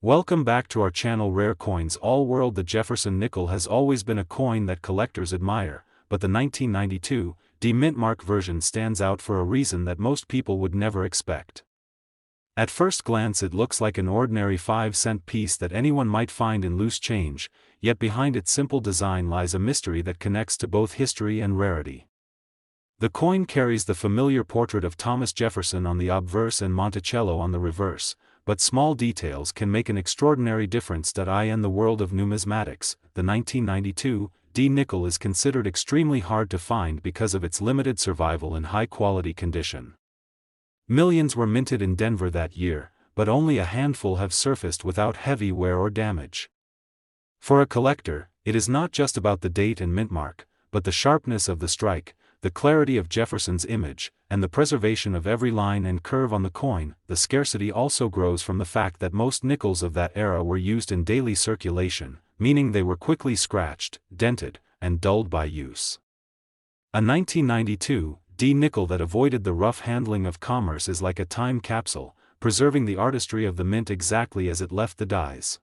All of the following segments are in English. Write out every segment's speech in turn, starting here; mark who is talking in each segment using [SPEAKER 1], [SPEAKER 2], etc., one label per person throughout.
[SPEAKER 1] Welcome back to our channel Rare Coins All World. The Jefferson nickel has always been a coin that collectors admire, but the 1992 D mint mark version stands out for a reason that most people would never expect. At first glance it looks like an ordinary 5-cent piece that anyone might find in loose change, yet behind its simple design lies a mystery that connects to both history and rarity. The coin carries the familiar portrait of Thomas Jefferson on the obverse and Monticello on the reverse, but small details can make an extraordinary difference. In the world of numismatics, the 1992 D nickel is considered extremely hard to find because of its limited survival and high-quality condition. Millions were minted in Denver that year, but only a handful have surfaced without heavy wear or damage. For a collector, it is not just about the date and mint mark, but the sharpness of the strike, the clarity of Jefferson's image, and the preservation of every line and curve on the coin. The scarcity also grows from the fact that most nickels of that era were used in daily circulation, meaning they were quickly scratched, dented, and dulled by use. A 1992 D nickel that avoided the rough handling of commerce is like a time capsule, preserving the artistry of the mint exactly as it left the dies.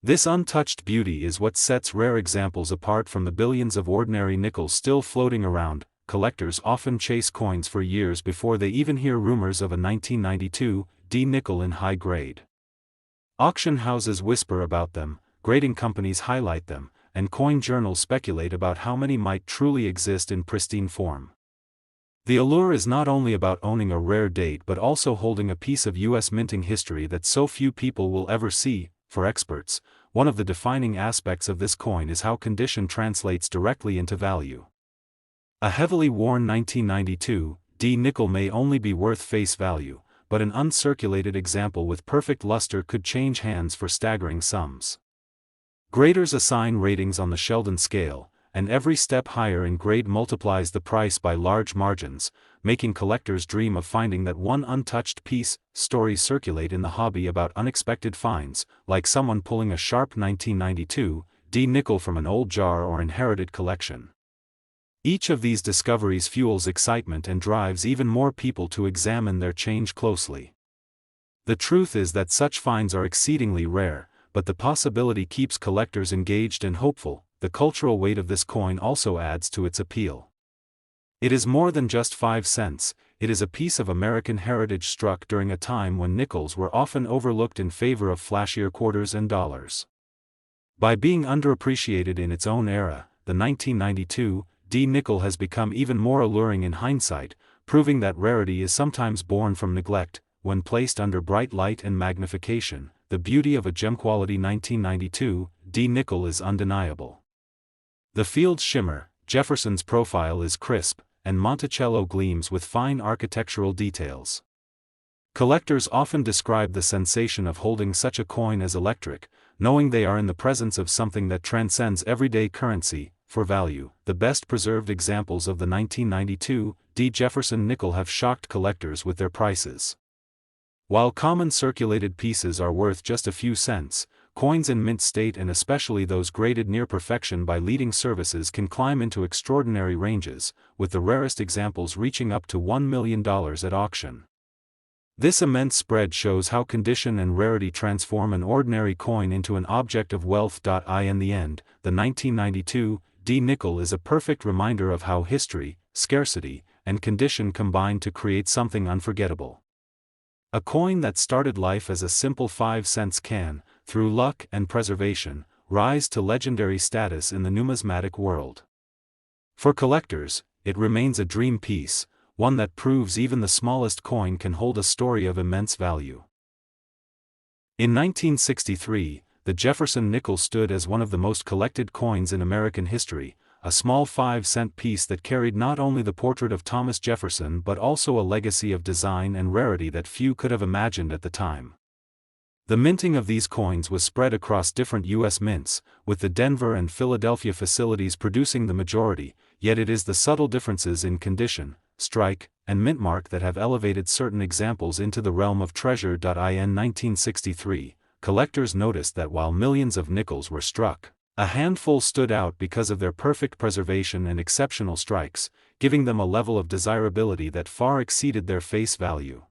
[SPEAKER 1] This untouched beauty is what sets rare examples apart from the billions of ordinary nickels still floating around. Collectors often chase coins for years before they even hear rumors of a 1992 D nickel in high grade. Auction houses whisper about them, grading companies highlight them, and coin journals speculate about how many might truly exist in pristine form. The allure is not only about owning a rare date but also holding a piece of U.S. minting history that so few people will ever see. For experts, one of the defining aspects of this coin is how condition translates directly into value. A heavily worn 1992 D nickel may only be worth face value, but an uncirculated example with perfect luster could change hands for staggering sums. Graders assign ratings on the Sheldon scale, and every step higher in grade multiplies the price by large margins, making collectors dream of finding that one untouched piece. Stories circulate in the hobby about unexpected finds, like someone pulling a sharp 1992 D nickel from an old jar or inherited collection. Each of these discoveries fuels excitement and drives even more people to examine their change closely. The truth is that such finds are exceedingly rare, but the possibility keeps collectors engaged and hopeful. The cultural weight of this coin also adds to its appeal. It is more than just 5 cents, it is a piece of American heritage struck during a time when nickels were often overlooked in favor of flashier quarters and dollars. By being underappreciated in its own era, the 1992 D nickel has become even more alluring in hindsight, proving that rarity is sometimes born from neglect. When placed under bright light and magnification, the beauty of a gem-quality 1992 D nickel is undeniable. The fields shimmer, Jefferson's profile is crisp, and Monticello gleams with fine architectural details. Collectors often describe the sensation of holding such a coin as electric, knowing they are in the presence of something that transcends everyday currency. For value, the best preserved examples of the 1992 D Jefferson nickel have shocked collectors with their prices. While common circulated pieces are worth just a few cents, coins in mint state, and especially those graded near perfection by leading services, can climb into extraordinary ranges, with the rarest examples reaching up to $1 million at auction. This immense spread shows how condition and rarity transform an ordinary coin into an object of wealth. In the end, the 1992 D nickel is a perfect reminder of how history, scarcity, and condition combine to create something unforgettable. A coin that started life as a simple 5 cents can, through luck and preservation, rise to legendary status in the numismatic world. For collectors, it remains a dream piece, one that proves even the smallest coin can hold a story of immense value. In 1963, the Jefferson nickel stood as one of the most collected coins in American history, a small 5-cent piece that carried not only the portrait of Thomas Jefferson but also a legacy of design and rarity that few could have imagined at the time. The minting of these coins was spread across different U.S. mints, with the Denver and Philadelphia facilities producing the majority, yet it is the subtle differences in condition, strike, and mint mark that have elevated certain examples into the realm of treasure. In 1963, collectors noticed that while millions of nickels were struck, a handful stood out because of their perfect preservation and exceptional strikes, giving them a level of desirability that far exceeded their face value.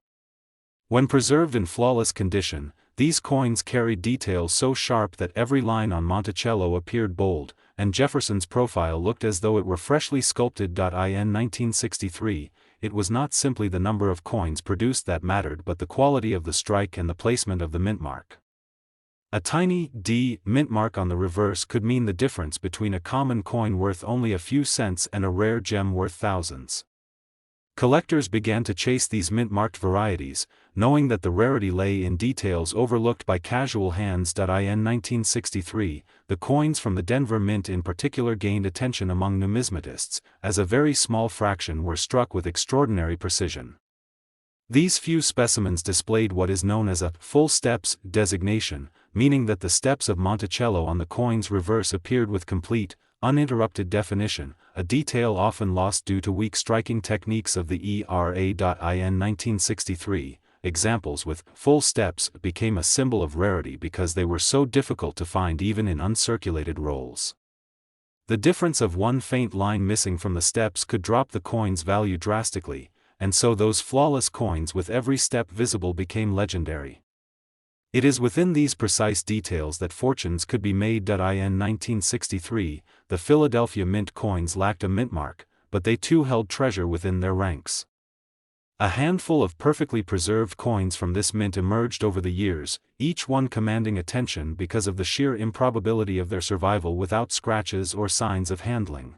[SPEAKER 1] When preserved in flawless condition, these coins carried details so sharp that every line on Monticello appeared bold, and Jefferson's profile looked as though it were freshly sculpted. In 1963, it was not simply the number of coins produced that mattered but the quality of the strike and the placement of the mint mark. A tiny D mint mark on the reverse could mean the difference between a common coin worth only a few cents and a rare gem worth thousands. Collectors began to chase these mint-marked varieties, knowing that the rarity lay in details overlooked by casual hands. In 1963, the coins from the Denver Mint in particular gained attention among numismatists, as a very small fraction were struck with extraordinary precision. These few specimens displayed what is known as a full steps designation, meaning that the steps of Monticello on the coin's reverse appeared with complete, uninterrupted definition, a detail often lost due to weak striking techniques of the era. In 1963, examples with full steps became a symbol of rarity because they were so difficult to find even in uncirculated rolls. The difference of one faint line missing from the steps could drop the coin's value drastically, and so those flawless coins with every step visible became legendary. It is within these precise details that fortunes could be made. In 1963, the Philadelphia Mint coins lacked a mint mark, but they too held treasure within their ranks. A handful of perfectly preserved coins from this mint emerged over the years, each one commanding attention because of the sheer improbability of their survival without scratches or signs of handling.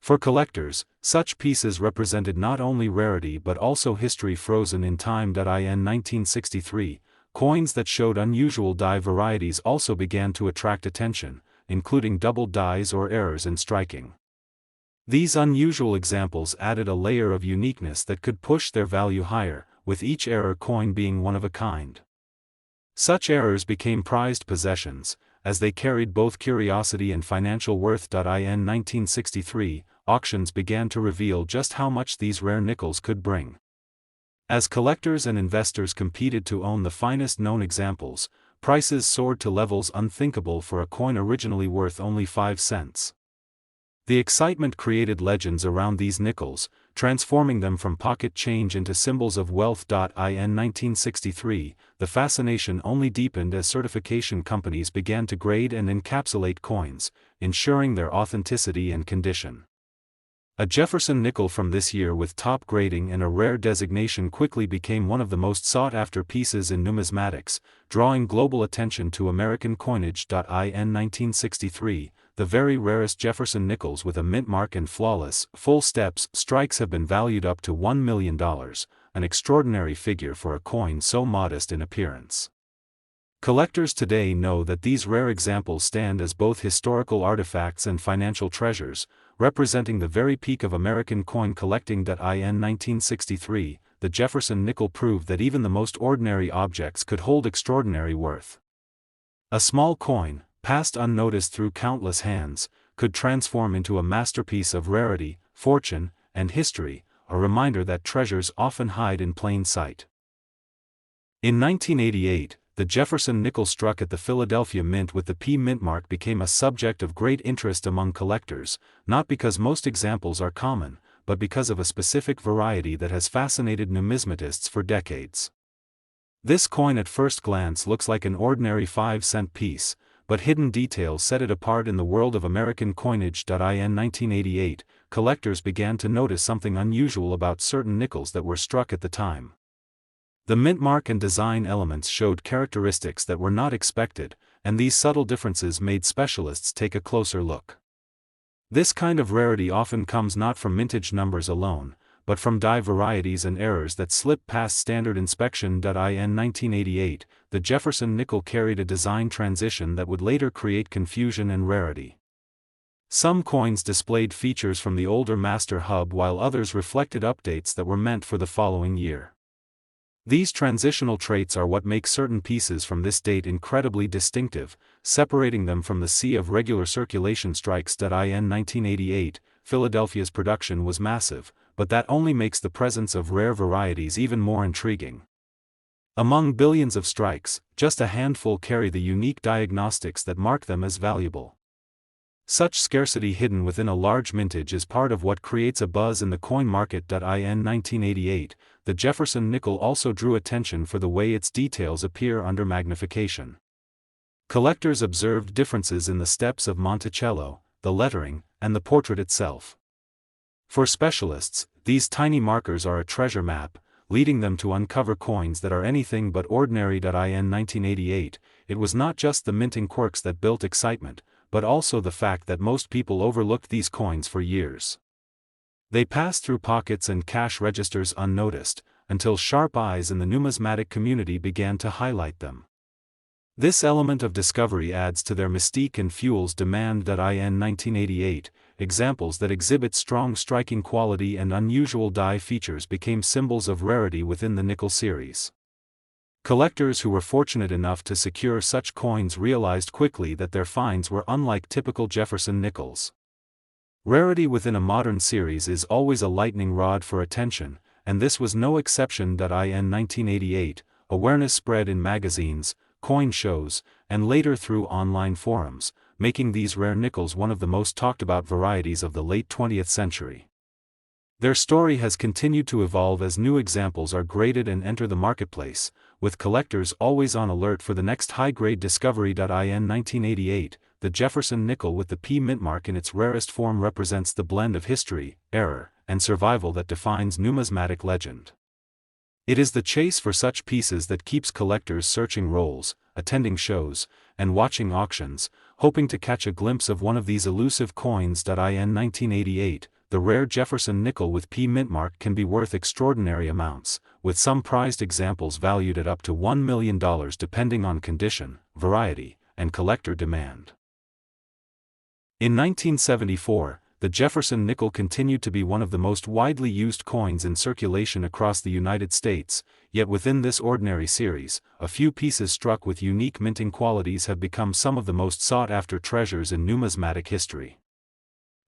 [SPEAKER 1] For collectors, such pieces represented not only rarity but also history frozen in time. In 1963, coins that showed unusual die varieties also began to attract attention, including double dies or errors in striking. These unusual examples added a layer of uniqueness that could push their value higher, with each error coin being one of a kind. Such errors became prized possessions, as they carried both curiosity and financial worth. In 1963, auctions began to reveal just how much these rare nickels could bring. As collectors and investors competed to own the finest known examples, prices soared to levels unthinkable for a coin originally worth only 5 cents. The excitement created legends around these nickels, transforming them from pocket change into symbols of wealth. In 1963, the fascination only deepened as certification companies began to grade and encapsulate coins, ensuring their authenticity and condition. A Jefferson nickel from this year with top grading and a rare designation quickly became one of the most sought-after pieces in numismatics, drawing global attention to American coinage. In 1963, the very rarest Jefferson nickels with a mint mark and flawless, full steps strikes have been valued up to $1 million, an extraordinary figure for a coin so modest in appearance. Collectors today know that these rare examples stand as both historical artifacts and financial treasures, representing the very peak of American coin collecting. In 1963, the Jefferson nickel proved that even the most ordinary objects could hold extraordinary worth. A small coin, passed unnoticed through countless hands, could transform into a masterpiece of rarity, fortune, and history, a reminder that treasures often hide in plain sight. In 1988, the Jefferson nickel struck at the Philadelphia Mint with the P mint mark became a subject of great interest among collectors, not because most examples are common, but because of a specific variety that has fascinated numismatists for decades. This coin at first glance looks like an ordinary 5-cent piece, but hidden details set it apart in the world of American coinage. In 1988, collectors began to notice something unusual about certain nickels that were struck at the time. The mint mark and design elements showed characteristics that were not expected, and these subtle differences made specialists take a closer look. This kind of rarity often comes not from mintage numbers alone, but from die varieties and errors that slip past standard inspection. In 1988, the Jefferson nickel carried a design transition that would later create confusion and rarity. Some coins displayed features from the older master hub while others reflected updates that were meant for the following year. These transitional traits are what make certain pieces from this date incredibly distinctive, separating them from the sea of regular circulation strikes. In 1988, Philadelphia's production was massive, but that only makes the presence of rare varieties even more intriguing. Among billions of strikes, just a handful carry the unique diagnostics that mark them as valuable. Such scarcity hidden within a large mintage is part of what creates a buzz in the coin market. In 1988, the Jefferson nickel also drew attention for the way its details appear under magnification. Collectors observed differences in the steps of Monticello, the lettering, and the portrait itself. For specialists, these tiny markers are a treasure map, leading them to uncover coins that are anything but ordinary. In 1988, it was not just the minting quirks that built excitement, but also the fact that most people overlooked these coins for years. They passed through pockets and cash registers unnoticed, until sharp eyes in the numismatic community began to highlight them. This element of discovery adds to their mystique and fuels demand. In 1988, examples that exhibit strong striking quality and unusual die features became symbols of rarity within the nickel series. Collectors who were fortunate enough to secure such coins realized quickly that their finds were unlike typical Jefferson nickels. Rarity within a modern series is always a lightning rod for attention, and this was no exception. In 1988, awareness spread in magazines, coin shows, and later through online forums, making these rare nickels one of the most talked about varieties of the late 20th century. Their story has continued to evolve as new examples are graded and enter the marketplace, with collectors always on alert for the next high-grade discovery. In 1988, the Jefferson nickel with the P mint mark in its rarest form represents the blend of history, error, and survival that defines numismatic legend. It is the chase for such pieces that keeps collectors searching rolls, attending shows, and watching auctions, hoping to catch a glimpse of one of these elusive coins. In 1988, the rare Jefferson nickel with P mint mark can be worth extraordinary amounts, with some prized examples valued at up to $1 million depending on condition, variety, and collector demand. In 1974, the Jefferson nickel continued to be one of the most widely used coins in circulation across the United States, yet within this ordinary series, a few pieces struck with unique minting qualities have become some of the most sought-after treasures in numismatic history.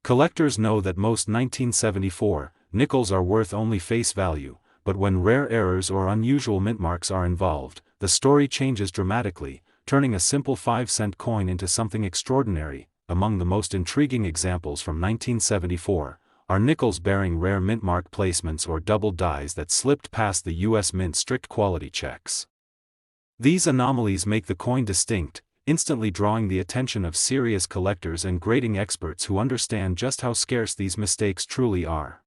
[SPEAKER 1] Collectors know that most 1974 nickels are worth only face value, but when rare errors or unusual mint marks are involved, the story changes dramatically, turning a simple 5-cent coin into something extraordinary. Among the most intriguing examples from 1974 are nickels bearing rare mint mark placements or double dies that slipped past the U.S. Mint's strict quality checks. These anomalies make the coin distinct, instantly drawing the attention of serious collectors and grading experts who understand just how scarce these mistakes truly are.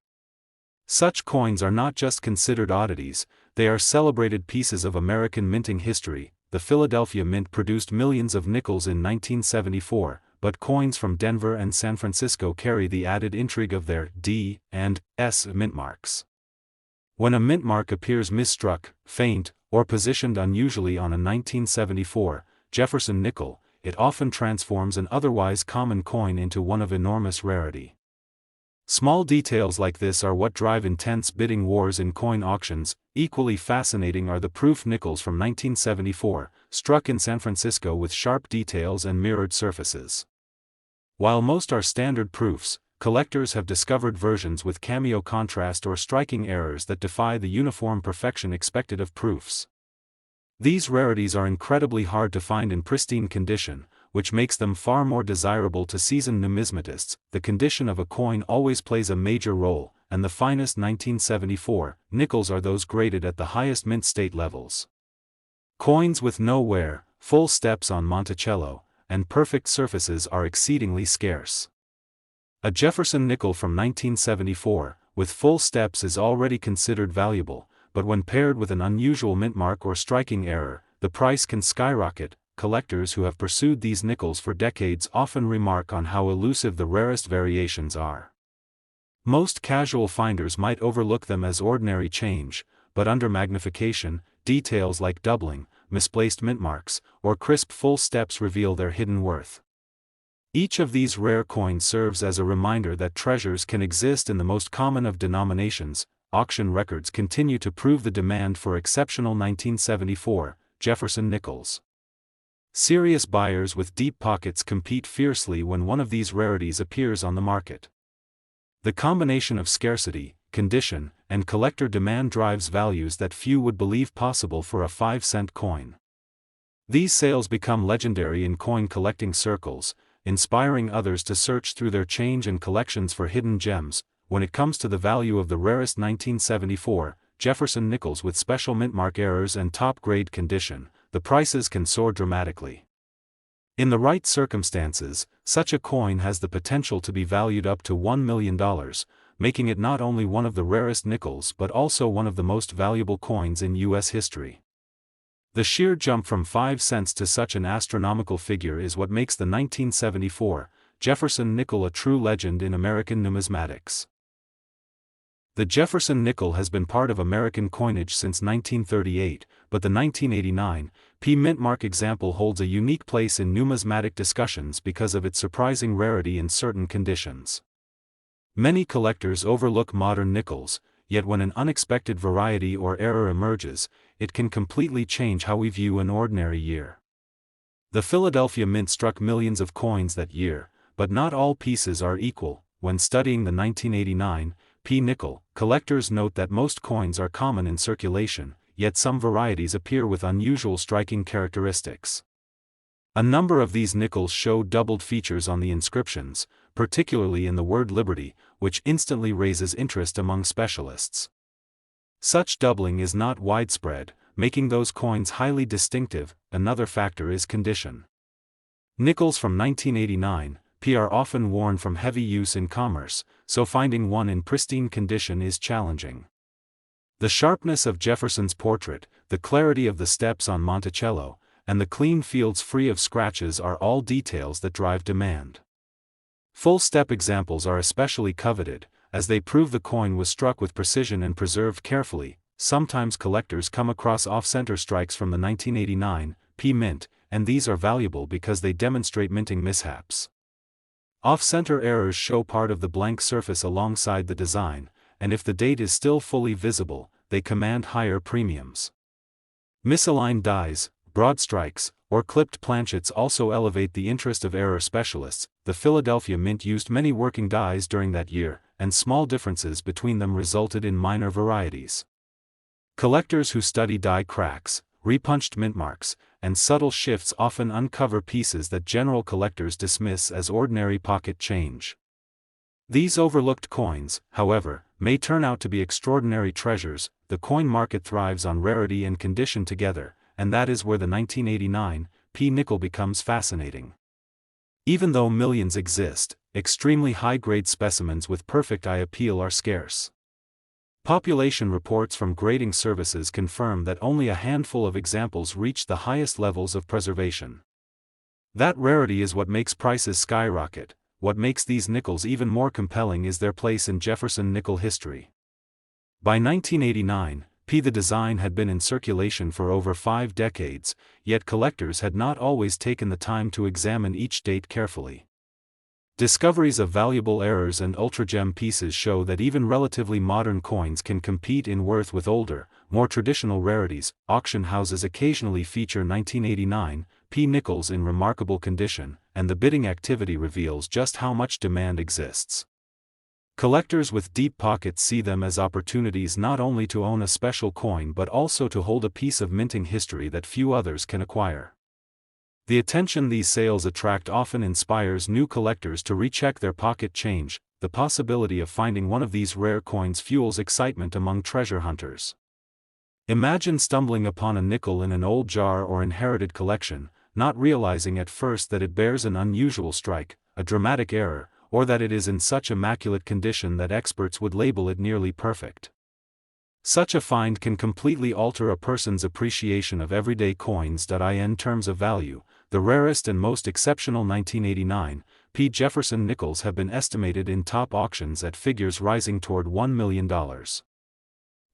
[SPEAKER 1] Such coins are not just considered oddities, they are celebrated pieces of American minting history. The Philadelphia Mint produced millions of nickels in 1974, but coins from Denver and San Francisco carry the added intrigue of their D and S mint marks. When a mint mark appears misstruck, faint, or positioned unusually on a 1974 Jefferson nickel, it often transforms an otherwise common coin into one of enormous rarity. Small details like this are what drive intense bidding wars in coin auctions. Equally fascinating are the proof nickels from 1974, struck in San Francisco with sharp details and mirrored surfaces. While most are standard proofs, collectors have discovered versions with cameo contrast or striking errors that defy the uniform perfection expected of proofs. These rarities are incredibly hard to find in pristine condition, which makes them far more desirable to seasoned numismatists. The condition of a coin always plays a major role, and the finest 1974 nickels are those graded at the highest mint state levels. Coins with no wear, full steps on Monticello, and perfect surfaces are exceedingly scarce. A Jefferson nickel from 1974, with full steps is already considered valuable, but when paired with an unusual mint mark or striking error, the price can skyrocket. Collectors who have pursued these nickels for decades often remark on how elusive the rarest variations are. Most casual finders might overlook them as ordinary change, but under magnification, details like doubling, misplaced mint marks, or crisp full steps reveal their hidden worth. Each of these rare coins serves as a reminder that treasures can exist in the most common of denominations. Auction records continue to prove the demand for exceptional 1974 Jefferson nickels. Serious buyers with deep pockets compete fiercely when one of these rarities appears on the market. The combination of scarcity, condition, and collector demand drives values that few would believe possible for a 5-cent coin. These sales become legendary in coin collecting circles, inspiring others to search through their change and collections for hidden gems. When it comes to the value of the rarest 1974 Jefferson nickels with special mintmark errors and top-grade condition, the prices can soar dramatically. In the right circumstances, such a coin has the potential to be valued up to $1 million, making it not only one of the rarest nickels but also one of the most valuable coins in U.S. history. The sheer jump from 5 cents to such an astronomical figure is what makes the 1974 Jefferson nickel a true legend in American numismatics. The Jefferson nickel has been part of American coinage since 1938, but the 1989 P mintmark example holds a unique place in numismatic discussions because of its surprising rarity in certain conditions. Many collectors overlook modern nickels, yet when an unexpected variety or error emerges, it can completely change how we view an ordinary year. The Philadelphia Mint struck millions of coins that year, but not all pieces are equal. When studying the 1989 P nickel, collectors note that most coins are common in circulation, yet some varieties appear with unusual striking characteristics. A number of these nickels show doubled features on the inscriptions, particularly in the word Liberty, which instantly raises interest among specialists. Such doubling is not widespread, making those coins highly distinctive. Another factor is condition. Nickels from 1989 P are often worn from heavy use in commerce, so finding one in pristine condition is challenging. The sharpness of Jefferson's portrait, the clarity of the steps on Monticello, and the clean fields free of scratches are all details that drive demand. Full-step examples are especially coveted, as they prove the coin was struck with precision and preserved carefully. Sometimes collectors come across off-center strikes from the 1989 P mint, and these are valuable because they demonstrate minting mishaps. Off-center errors show part of the blank surface alongside the design, and if the date is still fully visible, they command higher premiums. Misaligned dies, broad strikes, or clipped planchets also elevate the interest of error specialists. The Philadelphia Mint used many working dies during that year, and small differences between them resulted in minor varieties. Collectors who study die cracks, repunched mintmarks, and subtle shifts often uncover pieces that general collectors dismiss as ordinary pocket change. These overlooked coins, however, may turn out to be extraordinary treasures. The coin market thrives on rarity and condition together, and that is where the 1989 P nickel becomes fascinating. Even though millions exist, extremely high-grade specimens with perfect eye appeal are scarce. Population reports from grading services confirm that only a handful of examples reach the highest levels of preservation. That rarity is what makes prices skyrocket. What makes these nickels even more compelling is their place in Jefferson nickel history. By 1989, the design had been in circulation for over 5 decades, yet collectors had not always taken the time to examine each date carefully. Discoveries of valuable errors and ultragem pieces show that even relatively modern coins can compete in worth with older, more traditional rarities. Auction houses occasionally feature 1989 P nickels in remarkable condition, and the bidding activity reveals just how much demand exists. Collectors with deep pockets see them as opportunities not only to own a special coin but also to hold a piece of minting history that few others can acquire. The attention these sales attract often inspires new collectors to recheck their pocket change. The possibility of finding one of these rare coins fuels excitement among treasure hunters. Imagine stumbling upon a nickel in an old jar or inherited collection, not realizing at first that it bears an unusual strike, a dramatic error, or that it is in such immaculate condition that experts would label it nearly perfect. Such a find can completely alter a person's appreciation of everyday coins. In terms of value, the rarest and most exceptional 1989 P Jefferson nickels have been estimated in top auctions at figures rising toward $1 million.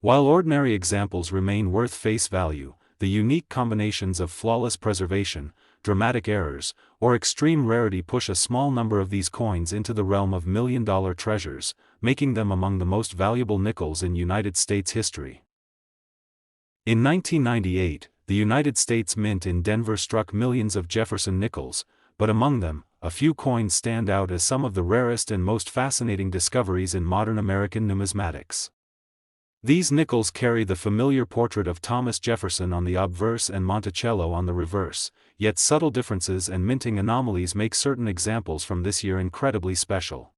[SPEAKER 1] While ordinary examples remain worth face value, the unique combinations of flawless preservation, dramatic errors, or extreme rarity push a small number of these coins into the realm of million-dollar treasures, making them among the most valuable nickels in United States history. In 1998, the United States Mint in Denver struck millions of Jefferson nickels, but among them, a few coins stand out as some of the rarest and most fascinating discoveries in modern American numismatics. These nickels carry the familiar portrait of Thomas Jefferson on the obverse and Monticello on the reverse, yet subtle differences and minting anomalies make certain examples from this year incredibly special.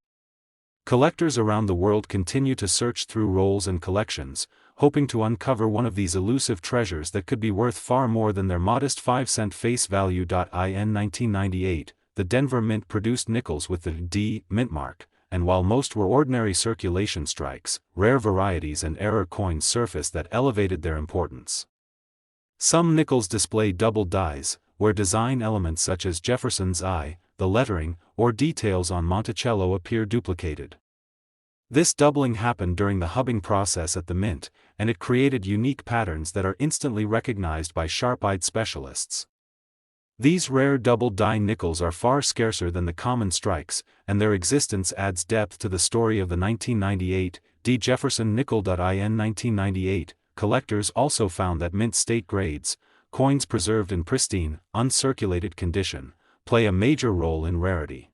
[SPEAKER 1] Collectors around the world continue to search through rolls and collections, hoping to uncover one of these elusive treasures that could be worth far more than their modest 5-cent face value. In 1998, the Denver Mint produced nickels with the D mint mark, and while most were ordinary circulation strikes, rare varieties and error coins surfaced that elevated their importance. Some nickels display double dies, where design elements such as Jefferson's I, the lettering, or details on Monticello appear duplicated. This doubling happened during the hubbing process at the mint, and it created unique patterns that are instantly recognized by sharp-eyed specialists. These rare double-die nickels are far scarcer than the common strikes, and their existence adds depth to the story of the 1998 D. Jefferson nickel. In 1998, collectors also found that mint state grades, coins preserved in pristine, uncirculated condition, play a major role in rarity.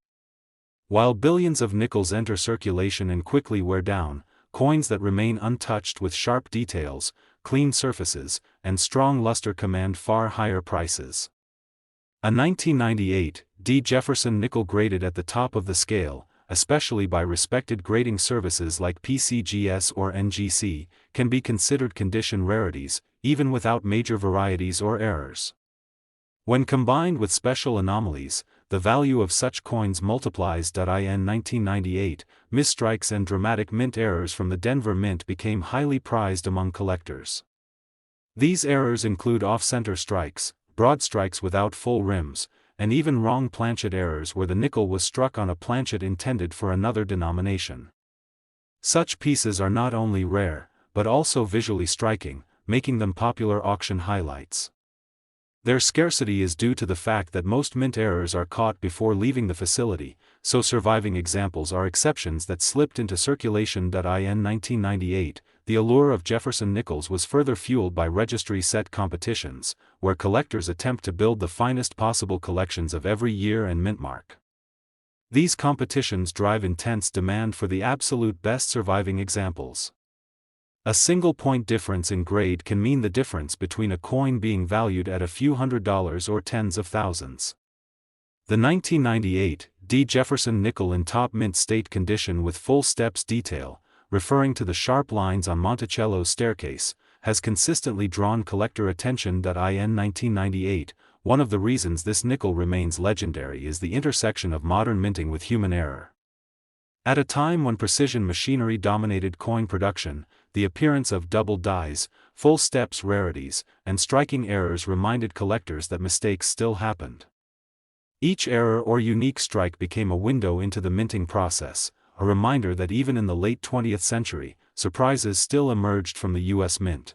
[SPEAKER 1] While billions of nickels enter circulation and quickly wear down, coins that remain untouched with sharp details, clean surfaces, and strong luster command far higher prices. A 1998 D. Jefferson nickel graded at the top of the scale, especially by respected grading services like PCGS or NGC, can be considered condition rarities, even without major varieties or errors. When combined with special anomalies, the value of such coins multiplies. In 1998, misstrikes and dramatic mint errors from the Denver Mint became highly prized among collectors. These errors include off-center strikes, broad strikes without full rims, and even wrong planchet errors where the nickel was struck on a planchet intended for another denomination. Such pieces are not only rare, but also visually striking, making them popular auction highlights. Their scarcity is due to the fact that most mint errors are caught before leaving the facility, so surviving examples are exceptions that slipped into circulation. In 1998, the allure of Jefferson nickels was further fueled by registry set competitions, where collectors attempt to build the finest possible collections of every year and mint mark. These competitions drive intense demand for the absolute best surviving examples. A single point difference in grade can mean the difference between a coin being valued at a few $100s or tens of thousands. The 1998 D. Jefferson nickel in top mint state condition with full steps detail, referring to the sharp lines on Monticello's staircase, has consistently drawn collector attention. In 1998, one of the reasons this nickel remains legendary is the intersection of modern minting with human error. At a time when precision machinery dominated coin production, the appearance of double dies, full steps rarities, and striking errors reminded collectors that mistakes still happened. Each error or unique strike became a window into the minting process, a reminder that even in the late 20th century, surprises still emerged from the U.S. Mint.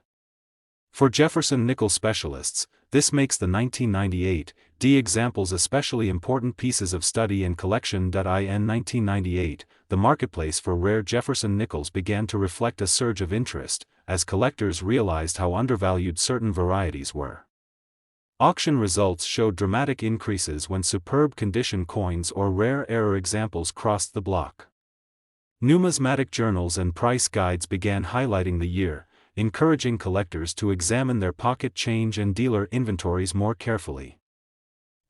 [SPEAKER 1] For Jefferson nickel specialists, this makes the 1998 D examples especially important pieces of study and collection. In 1998, the marketplace for rare Jefferson nickels began to reflect a surge of interest, as collectors realized how undervalued certain varieties were. Auction results showed dramatic increases when superb condition coins or rare error examples crossed the block. Numismatic journals and price guides began highlighting the year, encouraging collectors to examine their pocket change and dealer inventories more carefully.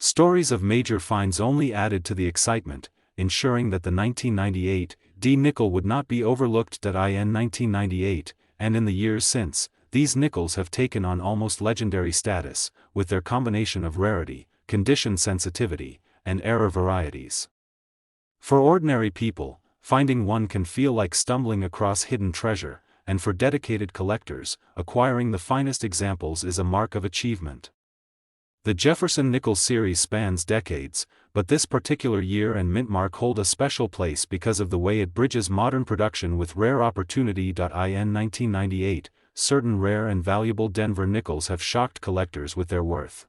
[SPEAKER 1] Stories of major finds only added to the excitement, ensuring that the 1998 D nickel would not be overlooked. In 1998, and in the years since, these nickels have taken on almost legendary status, with their combination of rarity, condition sensitivity, and error varieties. For ordinary people, finding one can feel like stumbling across hidden treasure, and for dedicated collectors, acquiring the finest examples is a mark of achievement. The Jefferson nickel series spans decades, but this particular year and mint mark hold a special place because of the way it bridges modern production with rare opportunity. In 1998, certain rare and valuable Denver nickels have shocked collectors with their worth.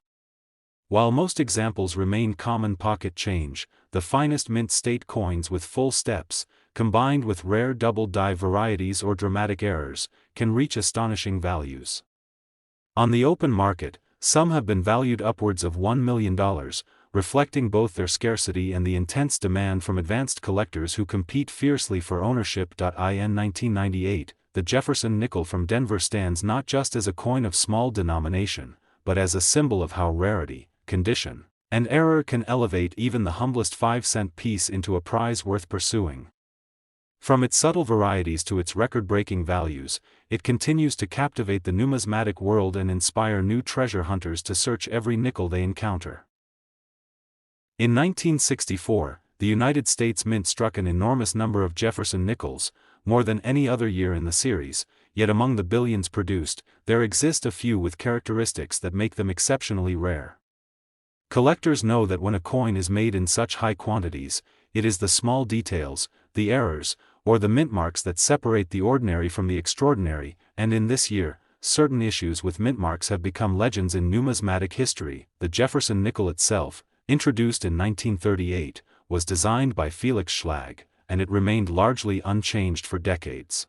[SPEAKER 1] While most examples remain common pocket change, the finest mint state coins with full steps, combined with rare double die varieties or dramatic errors, can reach astonishing values. On the open market, some have been valued upwards of $1 million, reflecting both their scarcity and the intense demand from advanced collectors who compete fiercely for ownership. In 1998, the Jefferson nickel from Denver stands not just as a coin of small denomination, but as a symbol of how rarity, condition, and error can elevate even the humblest 5-cent piece into a prize worth pursuing. From its subtle varieties to its record-breaking values, it continues to captivate the numismatic world and inspire new treasure hunters to search every nickel they encounter. In 1964, the United States Mint struck an enormous number of Jefferson nickels, more than any other year in the series, yet among the billions produced, there exist a few with characteristics that make them exceptionally rare. Collectors know that when a coin is made in such high quantities, it is the small details, the errors, or the mint marks that separate the ordinary from the extraordinary, and in this year, certain issues with mint marks have become legends in numismatic history. The Jefferson nickel itself, introduced in 1938, was designed by Felix Schlag, and it remained largely unchanged for decades.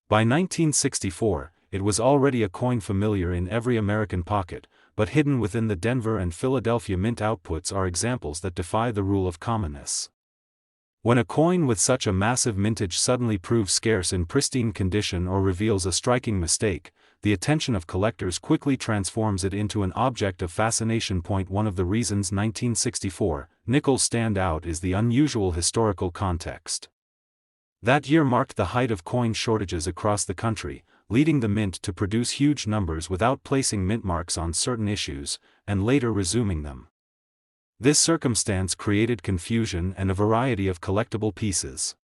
[SPEAKER 1] By 1964, it was already a coin familiar in every American pocket, but hidden within the Denver and Philadelphia mint outputs are examples that defy the rule of commonness. When a coin with such a massive mintage suddenly proves scarce in pristine condition or reveals a striking mistake, the attention of collectors quickly transforms it into an object of fascination. One of the reasons 1964 nickels stand out is the unusual historical context. That year marked the height of coin shortages across the country, leading the mint to produce huge numbers without placing mint marks on certain issues, and later resuming them. This circumstance created confusion and a variety of collectible pieces.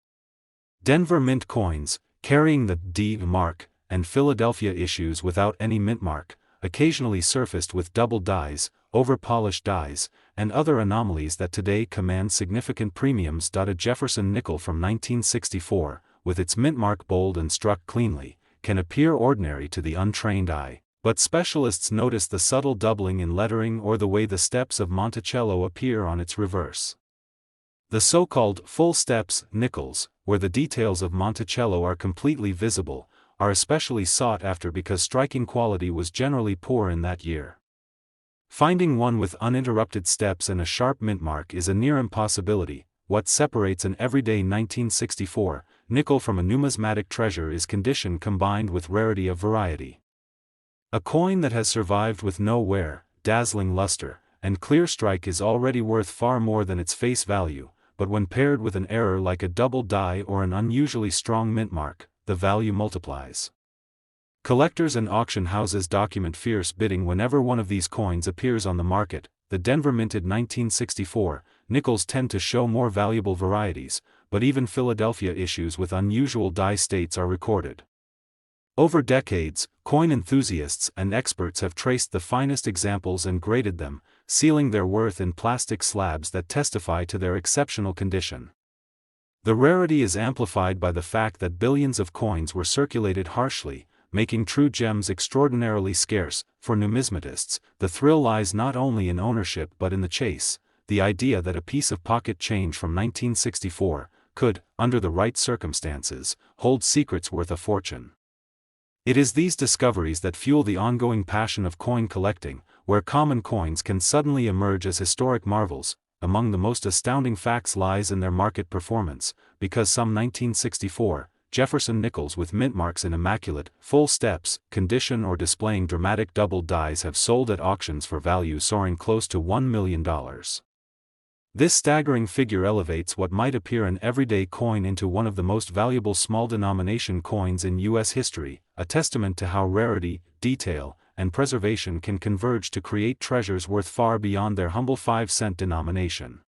[SPEAKER 1] Denver mint coins, carrying the D mark, and Philadelphia issues without any mint mark, occasionally surfaced with double dies, over-polished dies, and other anomalies that today command significant premiums. A Jefferson nickel from 1964, with its mint mark bold and struck cleanly, can appear ordinary to the untrained eye, but specialists notice the subtle doubling in lettering or the way the steps of Monticello appear on its reverse. The so-called full steps nickels, where the details of Monticello are completely visible, are especially sought after because striking quality was generally poor in that year. Finding one with uninterrupted steps and a sharp mint mark is a near impossibility. What separates an everyday 1964 nickel from a numismatic treasure is condition combined with rarity of variety. A coin that has survived with no wear, dazzling luster, and clear strike is already worth far more than its face value, but when paired with an error like a double die or an unusually strong mint mark, the value multiplies. Collectors and auction houses document fierce bidding whenever one of these coins appears on the market. The Denver minted 1964 nickels tend to show more valuable varieties, but even Philadelphia issues with unusual die states are recorded. Over decades, coin enthusiasts and experts have traced the finest examples and graded them, sealing their worth in plastic slabs that testify to their exceptional condition. The rarity is amplified by the fact that billions of coins were circulated harshly, making true gems extraordinarily scarce. For numismatists, the thrill lies not only in ownership but in the chase, the idea that a piece of pocket change from 1964 could, under the right circumstances, hold secrets worth a fortune. It is these discoveries that fuel the ongoing passion of coin collecting, where common coins can suddenly emerge as historic marvels. Among the most astounding facts lies in their market performance, because some 1964 Jefferson nickels with mint marks in immaculate, full steps, condition or displaying dramatic double dies have sold at auctions for value soaring close to $1 million. This staggering figure elevates what might appear an everyday coin into one of the most valuable small-denomination coins in U.S. history, a testament to how rarity, detail, and preservation can converge to create treasures worth far beyond their humble 5-cent denomination.